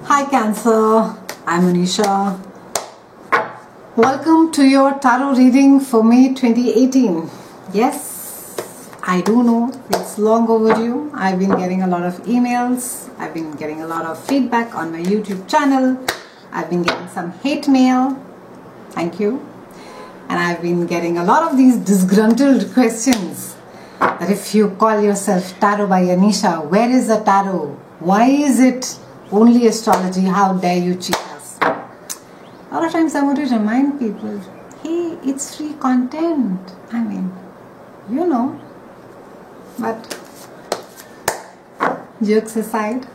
Hi Cancer, I'm Anisha. Welcome to your tarot reading for May 2018. Yes, I do know it's long overdue. I've been getting a lot of emails. I've been getting a lot of feedback on my YouTube channel. I've been getting some hate mail. Thank you. And I've been getting a lot of these disgruntled questions. That if you call yourself Tarot by Anisha, where is the tarot? Why is it only astrology? How dare you cheat us? A lot of times I want to remind people, hey, it's free content. I mean, you know. But jokes aside,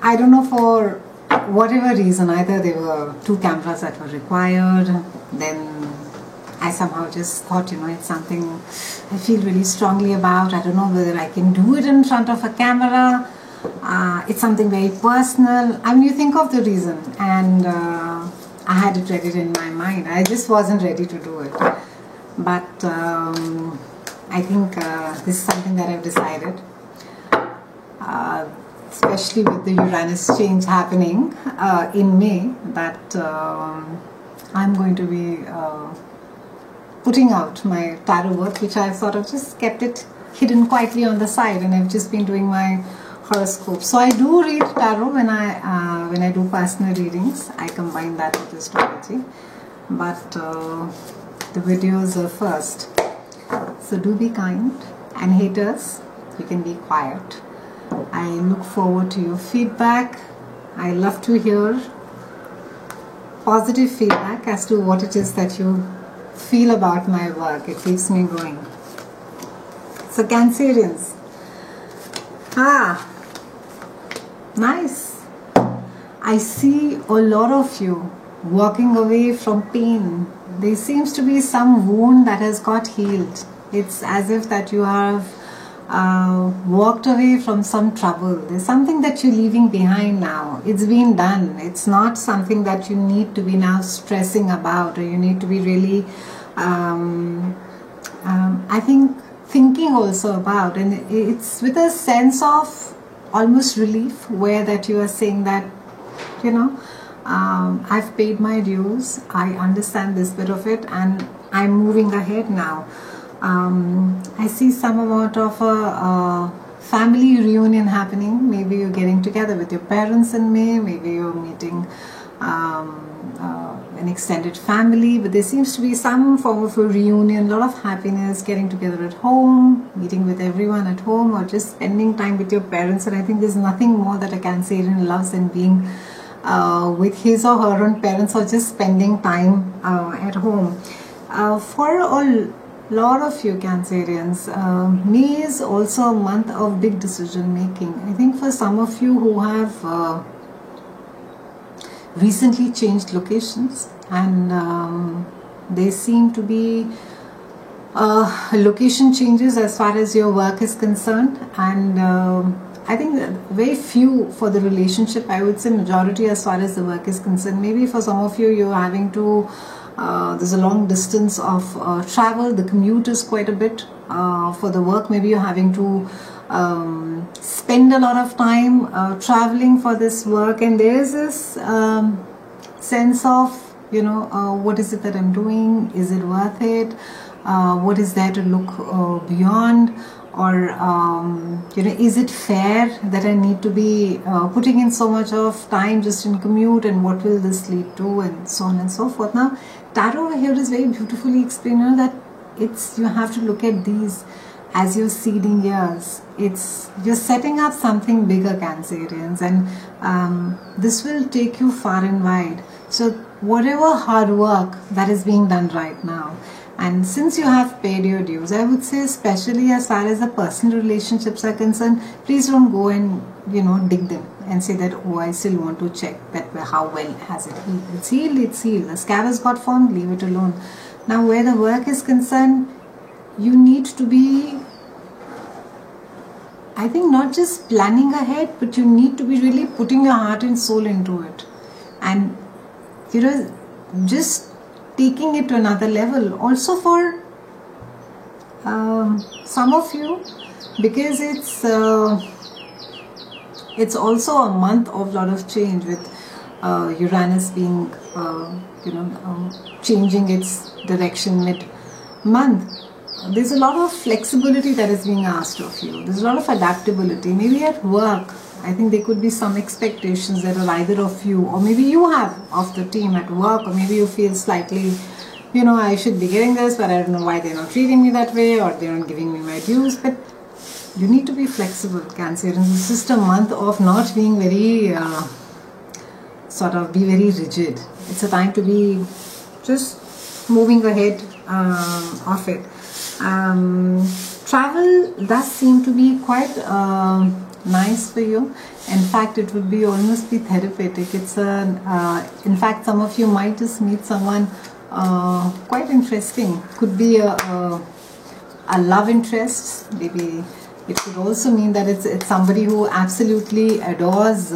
I don't know, for whatever reason, either there were 2 cameras that were required, then I somehow just thought, it's something I feel really strongly about. I don't know whether I can do it in front of a camera. It's something very personal. I mean, you think of the reason, and I had it ready in my mind. I just wasn't ready to do it. But I think this is something that I've decided, especially with the Uranus change happening in May, that I'm going to be putting out my tarot work, which I've sort of just kept it hidden quietly on the side, and I've just been doing my horoscope. So I do read tarot when I do personal readings. I combine that with astrology, but the videos are first. So do be kind, and haters, you can be quiet. I look forward to your feedback. I love to hear positive feedback as to what it is that you feel about my work. It keeps me going. So Cancerians, nice. I see a lot of you walking away from pain. There seems to be some wound that has got healed. It's as if that you have walked away from some trouble. There's something that you're leaving behind now. It's been done. It's not something that you need to be now stressing about, or you need to be really I think thinking also about, and it's with a sense of almost relief, where that you are saying that, I've paid my dues, I understand this bit of it, and I'm moving ahead now. I see some amount of a family reunion happening. Maybe you're getting together with your parents in May, maybe you're meeting an extended family, but there seems to be some form of a reunion, a lot of happiness, getting together at home, meeting with everyone at home, or just spending time with your parents. And I think there's nothing more that a Cancerian loves than being with his or her own parents, or just spending time at home. For a lot of you Cancerians, May is also a month of big decision making. I think for some of you who have recently changed locations, and there seem to be location changes as far as your work is concerned, and I think very few for the relationship. I would say majority as far as the work is concerned. Maybe for some of you, you're having to there's a long distance of travel. The commute is quite a bit for the work. Maybe you're having to spend a lot of time traveling for this work, and there is this sense of, what is it that I'm doing? Is it worth it? What is there to look beyond? Or is it fair that I need to be putting in so much of time just in commute, and what will this lead to, and so on and so forth. Now tarot over here is very beautifully explained, that you have to look at these as your seeding years. You're setting up something bigger, Cancerians, and this will take you far and wide. So whatever hard work that is being done right now, and since you have paid your dues, I would say, especially as far as the personal relationships are concerned, please don't go and dig them and say that, oh, I still want to check that how well has it healed. It's healed, it's healed. The scab has got formed, leave it alone. Now where the work is concerned, you need to be, I think, not just planning ahead, but you need to be really putting your heart and soul into it, and just taking it to another level. Also for some of you, because It's also a month of lot of change, with Uranus being, changing its direction mid-month. There's a lot of flexibility that is being asked of you. There's a lot of adaptability. Maybe at work, I think there could be some expectations that are either of you, or maybe you have of the team at work, or maybe you feel slightly, I should be getting this, but I don't know why they're not treating me that way, or they're not giving me my dues. But you need to be flexible, Cancer. And it's just a month of not being very, be very rigid. It's a time to be just moving ahead of it. Travel does seem to be quite nice for you. In fact, it would be almost be therapeutic. It's in fact, some of you might just meet someone quite interesting. Could be a love interest. Maybe it could also mean that it's somebody who absolutely adores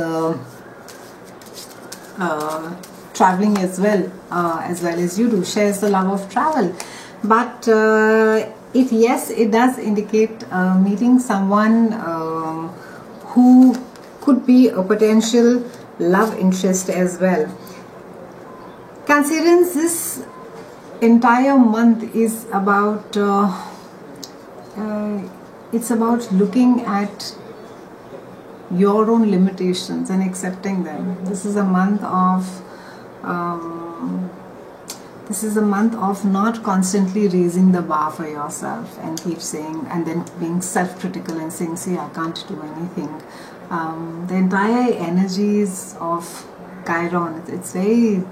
traveling as well as you do, shares the love of travel. But it does indicate meeting someone who could be a potential love interest as well. Cancerians, this entire month is about it's about looking at your own limitations and accepting them. This is a month of not constantly raising the bar for yourself and keep saying, and then being self-critical and saying, see, I can't do anything. The entire energies of Chiron, it's very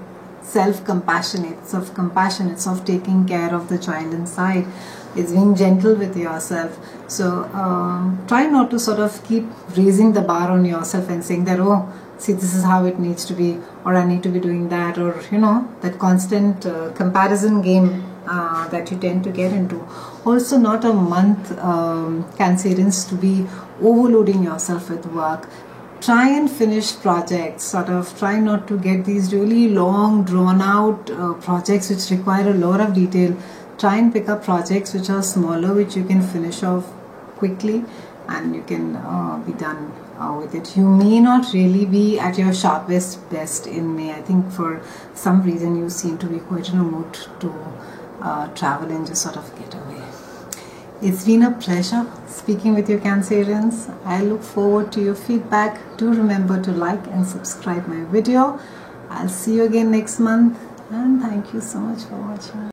self-compassionate. It's of compassion, it's of taking care of the child inside. It's being gentle with yourself. So try not to sort of keep raising the bar on yourself and saying that, oh, see, this is how it needs to be, or I need to be doing that, or that constant comparison game that you tend to get into. Also not a month, Cancerians, to be overloading yourself with work. Try and finish projects, try not to get these really long drawn out projects which require a lot of detail. Try and pick up projects which are smaller, which you can finish off quickly, and you can be done with it. You may not really be at your sharpest best in May. I think for some reason you seem to be quite in a mood to travel and just sort of get away. It's been a pleasure speaking with you, Cancerians. I look forward to your feedback. Do remember to like and subscribe my video. I'll see you again next month, and thank you so much for watching.